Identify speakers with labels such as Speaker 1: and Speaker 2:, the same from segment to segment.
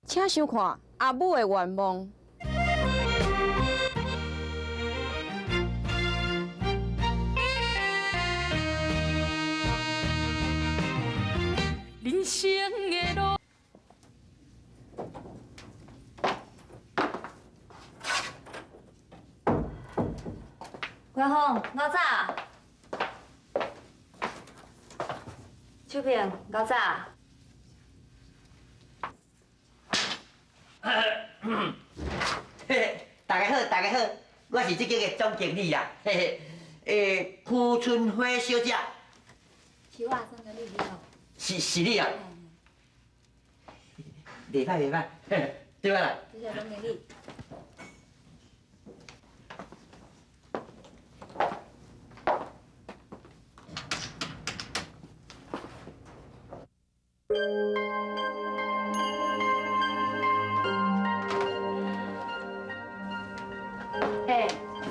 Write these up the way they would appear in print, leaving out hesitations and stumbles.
Speaker 1: 请想看阿母的愿望。
Speaker 2: 人生的路。
Speaker 3: 关峰，老早。秋萍，老早。
Speaker 4: 大家好，大家好，我是这间的总经理啊，邱春花小姐。
Speaker 3: 是我总经理你好。
Speaker 4: 是你啊？袂歹袂歹，对啊啦。
Speaker 3: 谢谢总经理。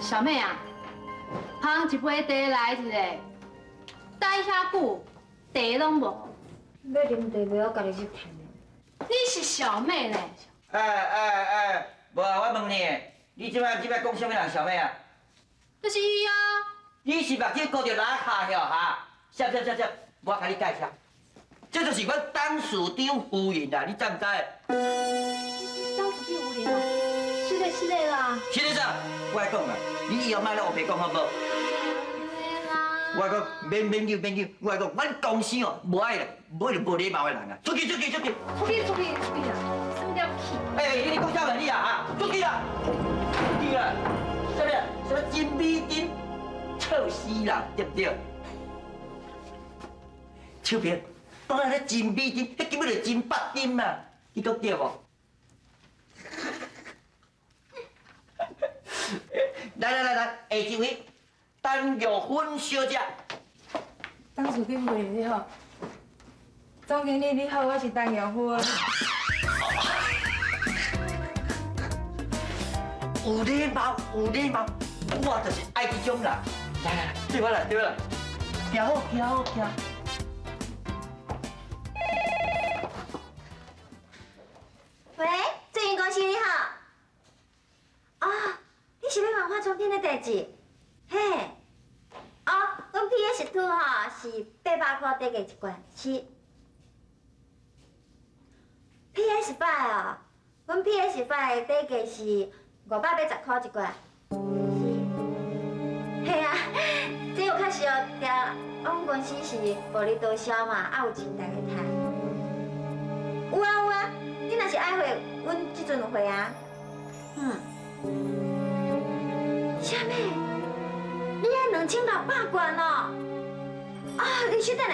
Speaker 5: 小妹啊，烘一杯茶来一个，等遐久，茶拢无。
Speaker 3: 要啉茶袂，我家己去添。
Speaker 5: 你是小妹呢？
Speaker 4: 无啊，我问你，你即摆讲什么人小妹啊？
Speaker 5: 就是伊啊。
Speaker 4: 你是目睭顾着哪卡哟哈？闪，我甲你介绍，这就是阮董事长夫人啦，你知唔知？
Speaker 3: 当主编无聊啊。是的啦。
Speaker 4: 是的啥？我来讲啦，你以后莫咧胡白讲好无？我来讲，免救，我来讲，阮公司哦，无爱啦，无礼貌的人啊，出去！
Speaker 5: 出去啦！什么了不起？
Speaker 4: 你讲啥物你啊？出去啦！什么金美珍，臭死人，对不对？秋萍，当然咧金美珍，迄根本就是金八珍嘛，你讲对无？来，下一位，陈玉芬小姐。
Speaker 6: 董事长夫人你好，总经理你好，我是陈玉芬。
Speaker 4: 有礼貌，我就是爱这种人。来，对我来，行。
Speaker 3: 喂，最云公司你好。啊，你是要问化妆品的代志？嘿，阮 PS2 吼是800块底价一罐，是。PS5 哦，阮 PS5 的底价是580块一罐。是。嘿啊，这有确实哦，阮公司是薄利多销嘛，有钱大家赚。有啊，你若是爱会，阮即阵有会啊。啥物？你爱2600罐哦？你稍等下，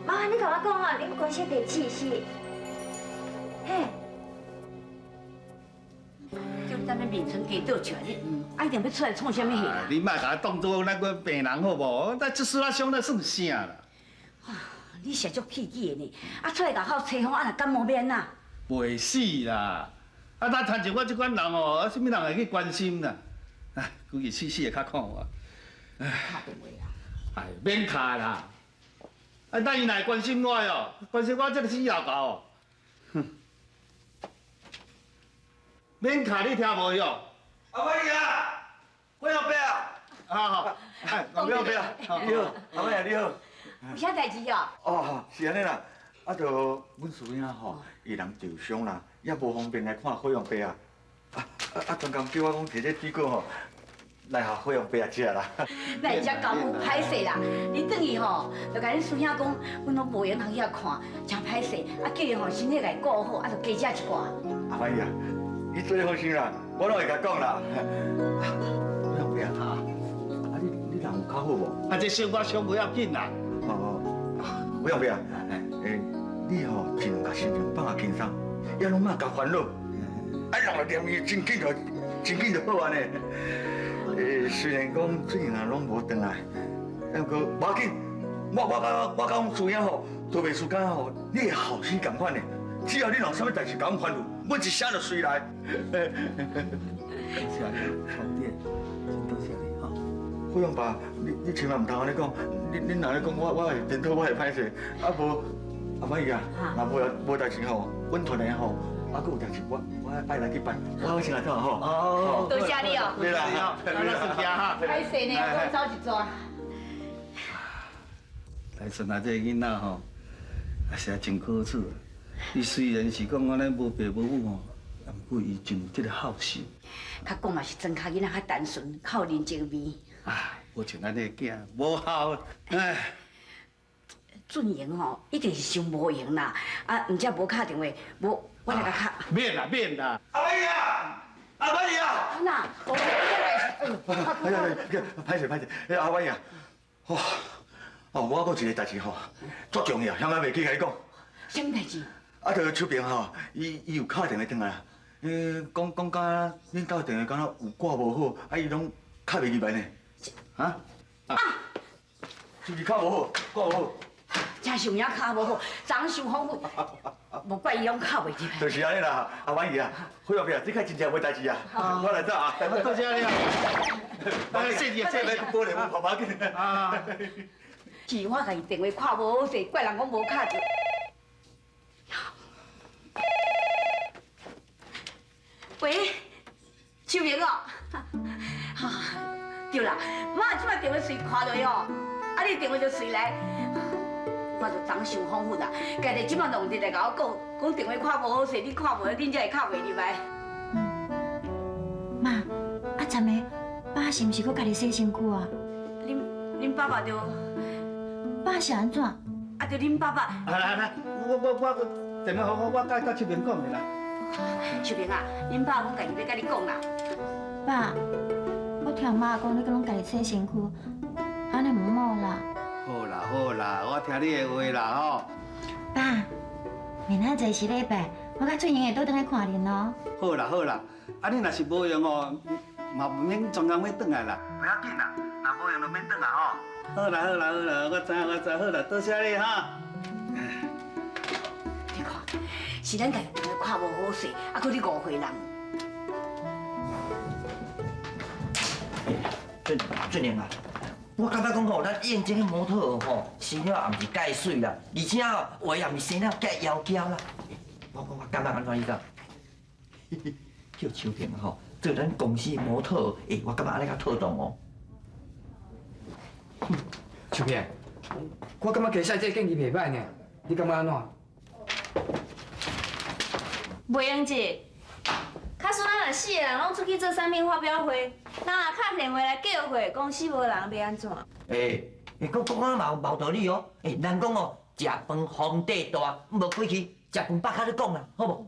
Speaker 3: 麻烦你甲我讲哦，恁公司地址是？嘿。
Speaker 7: 叫你踮咧眠床街倒笑，你一定要出来创啥物戏啦？
Speaker 8: 你莫甲我当做那个病人好无？那这事啊伤得算啥啦？
Speaker 7: 你实足气气的呢，出来甲我吹风，若感冒免啦？
Speaker 8: 袂死啦！咱谈像我这款人哦，什么人会去关心啦？估计死会较看我。
Speaker 7: 打电话啊！
Speaker 8: 免卡啦！等伊来关心我哦，关心我这个死老狗哦。哼！免卡你听无哟？
Speaker 4: 阿妹啊，我后壁啊。
Speaker 8: 好，后壁啊，
Speaker 4: 你好，阿妹啊，你好。
Speaker 7: 有啥代志哦？
Speaker 9: 是安尼啦，就阮师兄吼，伊人受伤啦，也无方便来看火阳伯啊。专工叫我讲摕这水果吼，来互火阳伯食啦。
Speaker 7: 那会遮功夫歹势啦！你等伊吼，就甲恁师兄讲，阮拢无闲通遐看，真歹势。叫伊吼身体来顾好，就加食一寡。
Speaker 9: 阿妹啊，你做放心啦，我拢会甲讲啦。火阳伯啊，你人有较好无？
Speaker 8: 这伤我伤不要紧啦。
Speaker 9: 火阳伯啊，你吼尽量甲心情放下轻松，也拢莫甲烦恼。人就念伊真紧就好安尼。虽然讲最近啊拢无回来，不过无要紧，我甲阮师兄吼做袂输干吼，你会后生共款的。只要你若有啥物代志甲阮烦恼，阮一声就随来。
Speaker 8: 谢你，好爹，真多谢你哈。
Speaker 9: 火阳爸，你千万唔通安尼讲，你若咧讲我会颠倒，我会歹势。无阿妈伊啊，若无代志吼，阮团的吼。还佫有代志，我爱来去办，我先来走吼。
Speaker 8: 哦，
Speaker 7: 多谢你哦。
Speaker 8: 对啦，咱顺家哈。
Speaker 7: 歹势呢，我走一抓。
Speaker 8: 来顺啊，这个囡仔吼，也是真可处。伊虽然是讲我咧无爸无母吼，但不过伊真有这个孝心。
Speaker 7: 较讲嘛是真较囡仔较单纯，较有人情味。
Speaker 8: 啊，无像咱这个囝，无孝，哎。
Speaker 7: 俊英吼，一定是伤无闲啦，啊，毋则无敲电话，无我来甲敲。
Speaker 8: 免啦，免啦。
Speaker 9: 阿伯呀，阿伯呀！
Speaker 7: 那，我
Speaker 9: 歹势歹势，阿伯呀，哦，我还有一个代志吼，足重要，向来袂记甲你讲。
Speaker 7: 什么代志？
Speaker 9: 啊，就秋萍吼，伊有敲电话转来啦，讲甲恁家电话敢若有挂无好，啊，伊拢敲袂入来呢。啊？就是敲无好，挂无好。
Speaker 7: 真是有影敲无好，长相丰富，无怪伊拢敲袂入来。
Speaker 9: 就是安尼啦，阿婉姨啊，伙计啊，这下真正无代志啊，我来走啊。
Speaker 8: 多谢你啊。谢谢谢谢。
Speaker 9: 玻璃门跑紧。
Speaker 8: 啊。
Speaker 7: 是我甲伊电话看无好势，怪人讲无敲着。喂，秋萍哦，对啦，我即摆电话随看落哦，啊你电话就随来，我就长相丰富啦，家己即摆弄直来甲我讲电话看无好势，你看无，恁才会敲袂入来。
Speaker 3: 妈，啊，昨暝爸是毋是搁家己洗身躯啊？
Speaker 7: 恁爸爸就
Speaker 3: 爸是安怎？
Speaker 7: 啊，就恁爸爸。
Speaker 8: 好啦，我电话我甲秋萍讲的啦。
Speaker 7: 秋萍啊，恁爸讲家己要甲你讲啦。
Speaker 3: 爸，我听妈讲你搁拢家己洗身躯，安尼唔好啦。
Speaker 8: 好啦，我听你的话啦吼。
Speaker 3: 爸，明仔载是礼拜，我甲俊英会倒转来看恁咯。
Speaker 8: 好啦，啊你若是无用哦，嘛唔免专工要转来啦。不要紧啦，若无用就免转来吼。好啦，我知，好啦，多谢你哈。
Speaker 7: 你看，是咱家己电话看无好势，啊，搁你误会人。
Speaker 4: 俊玲啊，我感觉讲吼，咱验这个模特吼，生了也毋是介水啦，而且吼话也毋是生了介窈窕啦。我感觉安怎你讲？叫秋萍吼做咱公司模特，我感觉安尼较妥当哦。
Speaker 2: 秋萍，我感觉其实这建议袂歹呢，你感觉安怎？
Speaker 10: 袂用姐，假使咱若四个人拢出去做产品发表会，咱若敲电话来叫货，公司无人要安怎？
Speaker 4: 讲啊嘛有道理哦。人讲哦，食饭皇帝大，无过去食饭百较咧讲啦，好无？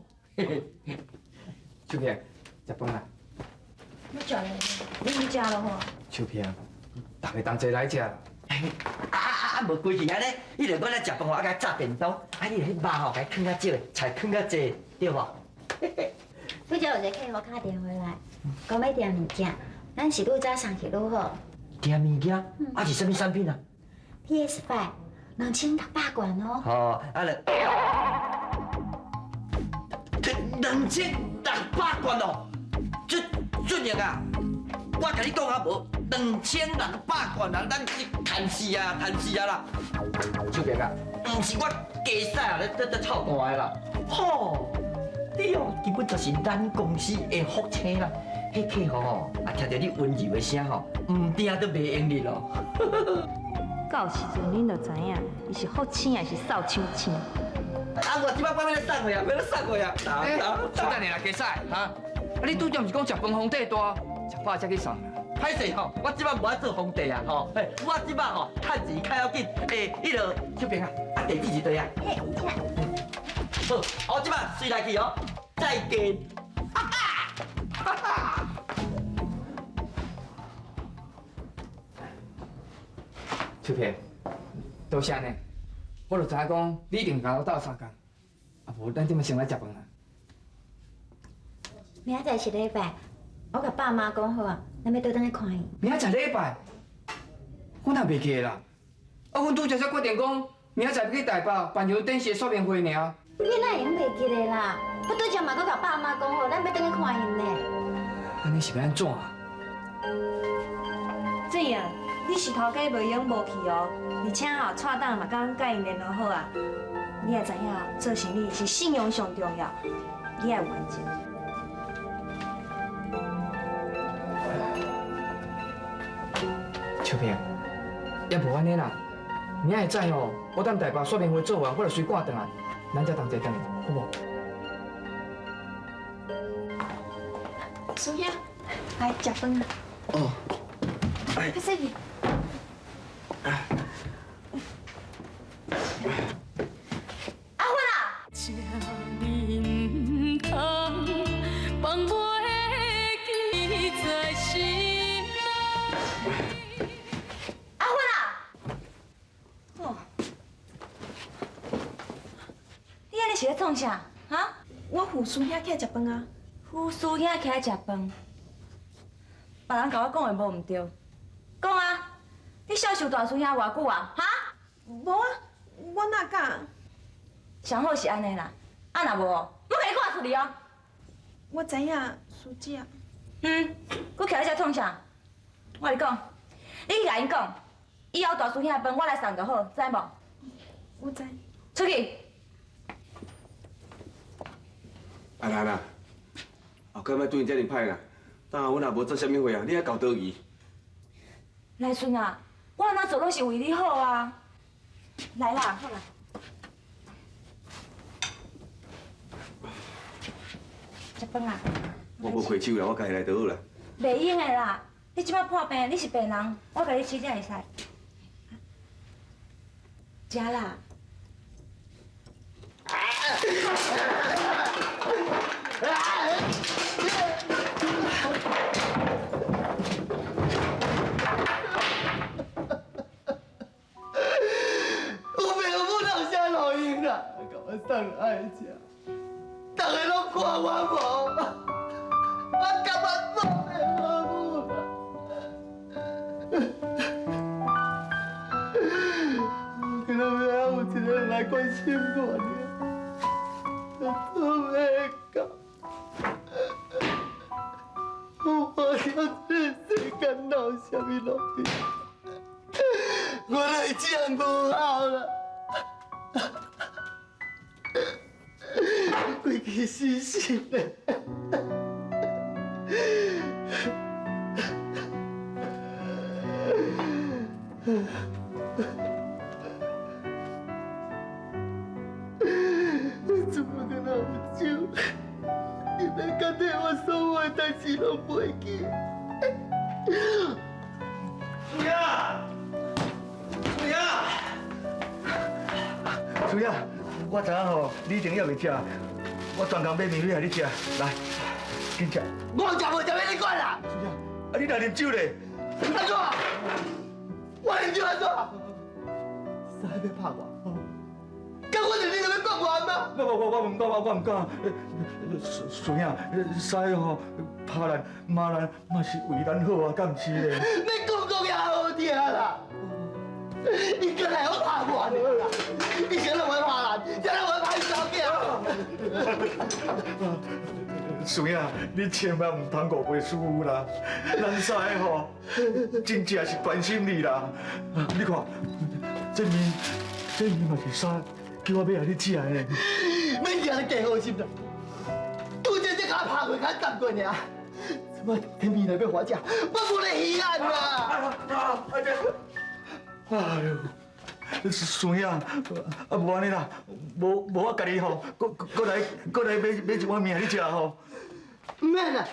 Speaker 2: 秋萍，食饭啦。
Speaker 3: 要食了，你去食咯吼。
Speaker 2: 秋萍，大家同齐来食。
Speaker 4: 无规矩安尼，你著讲咱食饭后，甲炸便当，你著迄肉吼，甲放较少，菜放较济，对无？
Speaker 3: 拄则有一个客户打电话来，讲要订物件，咱是愈早送去愈好。
Speaker 4: 订物件，是啥物产品啊
Speaker 3: PS5 2600元哦。
Speaker 4: 哦，2600元哦，俊英啊，我甲你讲啊无，2600元啊，咱是趁死啊啦！
Speaker 2: 秋萍啊，
Speaker 4: 毋是我家使啊，咧臭干的啦。吼，你哦根本就是咱公司的福星啦。迄客户吼，听到你温柔的声吼，唔订都袂用哩咯。
Speaker 10: 到时阵恁就知影，伊是福星还是扫帚星。
Speaker 4: 我即摆要咧送货啊，要咧送货啊！
Speaker 2: 出等下啦，加使哈？啊，你拄则毋是讲食饭皇帝大，食饱才去送。
Speaker 4: 歹势吼，我即摆无爱做皇帝啊吼，我即摆吼趁钱较要紧。迄落秋萍啊，地址是对啊。
Speaker 3: 嘿，有听。
Speaker 4: 好，我即摆随来去哦，再见。
Speaker 2: 秋萍，多谢呢，我就知影讲你一定甲我斗相共，啊无咱即摆先来食饭啦。
Speaker 3: 明仔载是礼拜，我甲爸妈讲好啊，咱要倒转来看伊。
Speaker 2: 明仔载礼拜，我哪袂记啦？啊，阮拄则才决定讲，明仔载要去台北办一个电视的说明会尔。
Speaker 3: 你哪会用袂记咧啦？我拄则嘛搁甲爸妈讲好，咱要倒来看因呢。
Speaker 2: 安尼是要安怎啊？
Speaker 10: 这样，你是头家袂用无去哦，而且吼，蔡档嘛刚甲因联络好啊。你也知影，做生意是信用上重要，
Speaker 3: 你要有原则。
Speaker 2: 秋萍，也无安尼啦，明仔会知吼，我等大伯说明会做完，我就随赶转来，咱才同齐等，好无？
Speaker 10: 苏兄，来食饭啊！
Speaker 9: 哦，
Speaker 10: 较细去。
Speaker 3: 阿芬啊！阿芬啊！哦，你安尼是咧创啥？哈？
Speaker 10: 我扶苏兄起来食饭啊！
Speaker 3: 富叔兄起来食饭，别人甲我讲的无毋对，讲啊！你孝顺大叔兄偌久啊？哈？
Speaker 10: 无啊，我哪敢？
Speaker 3: 上好是安尼啦，啊若无，我甲你赶出去哦！
Speaker 10: 我知影，苏姐。
Speaker 3: 佮徛喺遮创啥？我甲你讲，你去甲因讲，以后大叔兄的饭我来送就好，知无？
Speaker 10: 我知。
Speaker 3: 出去！
Speaker 11: 啊啦，后摆莫对因遮尔歹啦。当下阮也无做啥物货啊，你还搞倒去？
Speaker 3: 来顺啊，我安怎做拢是为你好啊！来啦，好啦。食饭啊！
Speaker 11: 我无亏手啦，我家己来就好啦。
Speaker 3: 袂用的啦，你即摆破病，你是病人，我甲你饲才会使。食啦。
Speaker 4: 我没有不能下老鹰啦，甲我送爱食，大家拢看我无，我感觉做袂好母啦。我今仔要有一个人来关心我呢，做袂到。我了这世间闹什么路边？我来讲不好了，规气死死的。怎么可能有救？你们刚才我所有的代志拢袂记。苏雅，苏雅，苏雅，我知影吼，你一定要袂食，我专工买面粉给你食，来，紧食。我食无食要你管啦。苏雅，啊你若啉酒咧？安怎？我啉酒安怎？啥要拍我？敢我是你就要管我吗？我唔敢。苏雅，使吼拍咱骂咱嘛是为咱好啊，敢唔是咧？你讲也好听啦。你过来我拍我啦！你谁让我拍人？谁让我拍小囝？苏雅，你千万唔通误会师傅啦！咱师吼，真正是关心你啦。你看，这面嘛是啥？叫我买来你食的。免惊你加好心啦，拄则这甲拍过，甲斩过尔。怎么天面来要我食？我无咧稀罕啦！哎呦，孙兄，啊无安尼啦，无我家己吼，过来买一碗面你食吼。唔免啦。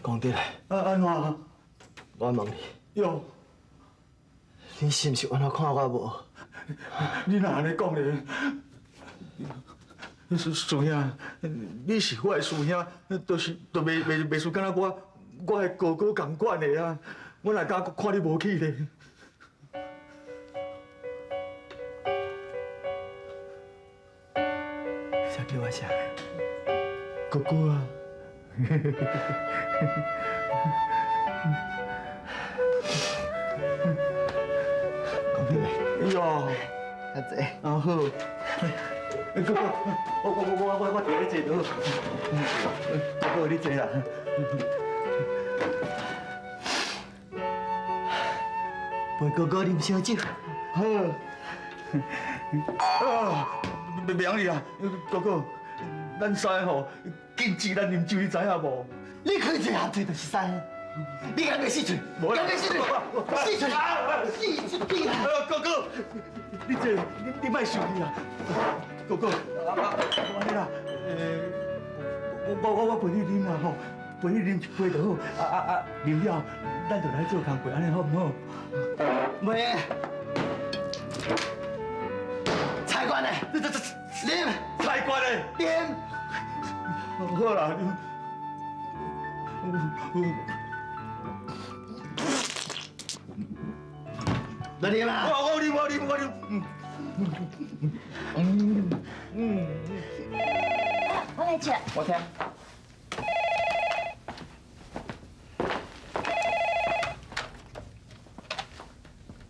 Speaker 12: 公爹，
Speaker 4: 安怎？
Speaker 12: 我问你，
Speaker 4: 哟，
Speaker 12: 你是毋是安怎看我无？
Speaker 4: 你哪安尼讲咧？孙兄，你是我的孙兄，都袂输敢若我的哥哥同款的啊！我哪敢看你无起咧？
Speaker 12: 啥叫我啥？
Speaker 4: 哥哥啊！
Speaker 12: 公爹，
Speaker 4: 哎呦，
Speaker 12: 阿姐，
Speaker 4: 啊好。哥哥，我伫咧坐倒。哥哥，你坐啦。陪哥哥啉烧酒。好。
Speaker 9: 明哩啊，哥哥，咱三个吼，禁止咱啉酒，你知影无？
Speaker 12: 你开一下嘴就是三，你敢袂死嘴？敢袂死嘴？死嘴！死嘴！
Speaker 9: 哥哥，你你莫生气啊！哥哥，安尼啦，我陪你啉啦吼，陪你啉一杯就好。啉了，咱就来做工课，安尼好唔好？
Speaker 12: 袂。菜馆的，啉。
Speaker 9: 菜馆的，
Speaker 12: 啉。
Speaker 9: 好啦。
Speaker 12: 来啉啦！
Speaker 9: 我啉。
Speaker 3: 我来吃。
Speaker 2: 我听。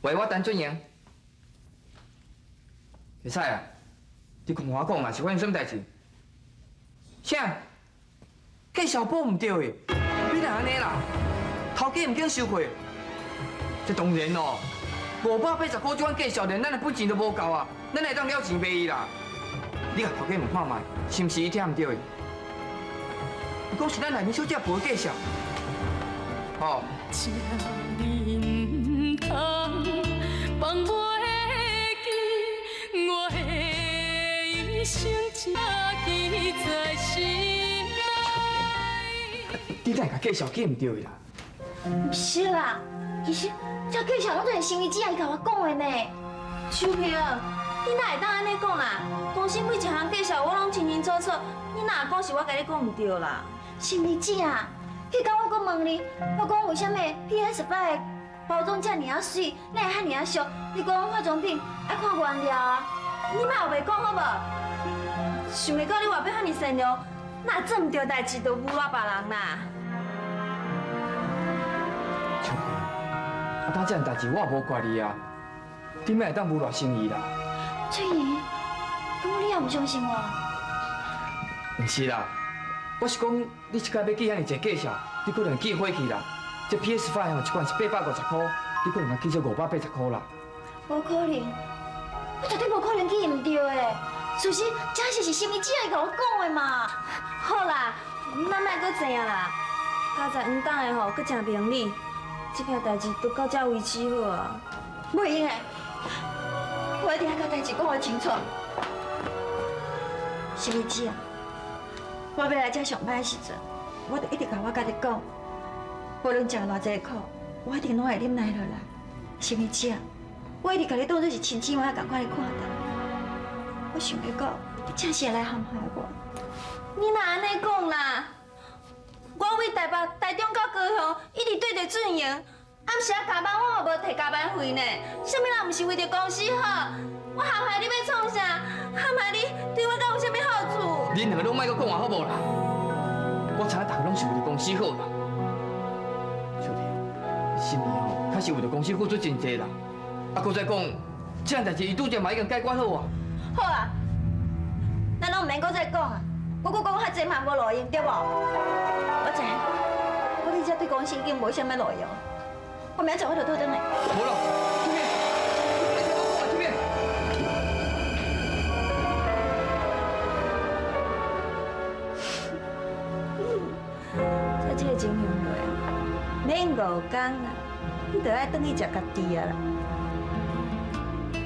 Speaker 2: 喂，我陈俊英。会使啊，你跟我讲嘛，是发生什么代志？啥？计小报唔对的，你哪安尼啦？头家唔肯收费，这当然咯。580块这款计小，连咱的本钱都无够啊，咱会当了钱卖伊啦。你甲头家问看卖，是毋是伊听唔对的？你讲是咱内面小姐赔计小，哦。你哪会甲介绍记唔对啦？
Speaker 3: 不是啦，其实这介绍拢都是心理姐伊甲我讲的呢。秋萍，你哪会当安尼讲啦？公司每一项介绍我拢清清楚楚，你哪会讲是我甲你讲唔对啦？心理姐啊，迄天我搁问你，我讲为什么 PS5 的包装遮尔啊水，你会遐尔啊俗？你讲化妆品爱看原料啊，你莫后袂讲好无？想袂到你外表遐尔善良，哪做唔对代志就侮辱别人啦？
Speaker 2: 秋萍，当这样代志我也无怪你啊，你莫会当侮辱生意啦。
Speaker 3: 翠怡，咁你也唔相信我？
Speaker 2: 唔是啦，我是讲你即摆要记遐尔济介绍，你可能记火去啦。这 PS5 吼一罐是850块，你可能要记做580块啦。
Speaker 3: 无可能，我绝对无可能记唔对的。事实，这是心理姐伊甲我讲的嘛。好啦，咱莫搁这样啦。家在黄党的吼，搁真明理，这件代志就到这为止好啊。袂用的，我一定要甲代志讲个清楚。心理姐啊，我要来这上班的时阵，我就一直甲我家己讲，无论食偌济苦，我一定拢会忍耐落来。心理姐啊，我一直甲你当作是亲姊妹共款的看待。我想要讲，你真是会来陷害我。你哪安尼讲啦？我为台中到高雄，一直对着准营，暗时啊加班我嘛无摕加班费呢。什么人毋是为着公司好？我陷害你要创啥？陷害你对我敢有啥物好处？
Speaker 2: 恁两个拢莫搁讲话好无啦？我知影大家拢是为着公司好啦。小弟，心里吼，确实为着公司付出真济啦。啊，搁再讲，这样代志伊拄则嘛已经解决好啊。
Speaker 3: 好啊，咱拢唔免搁再讲啊，我搁讲较济嘛无路用，对无？我知，我伫遮对公司已经无啥物路用，我明仔载我就倒转来。
Speaker 2: 好了，这边，这边。
Speaker 3: 这情形落，免5天啊，你就爱转去食家己啊啦。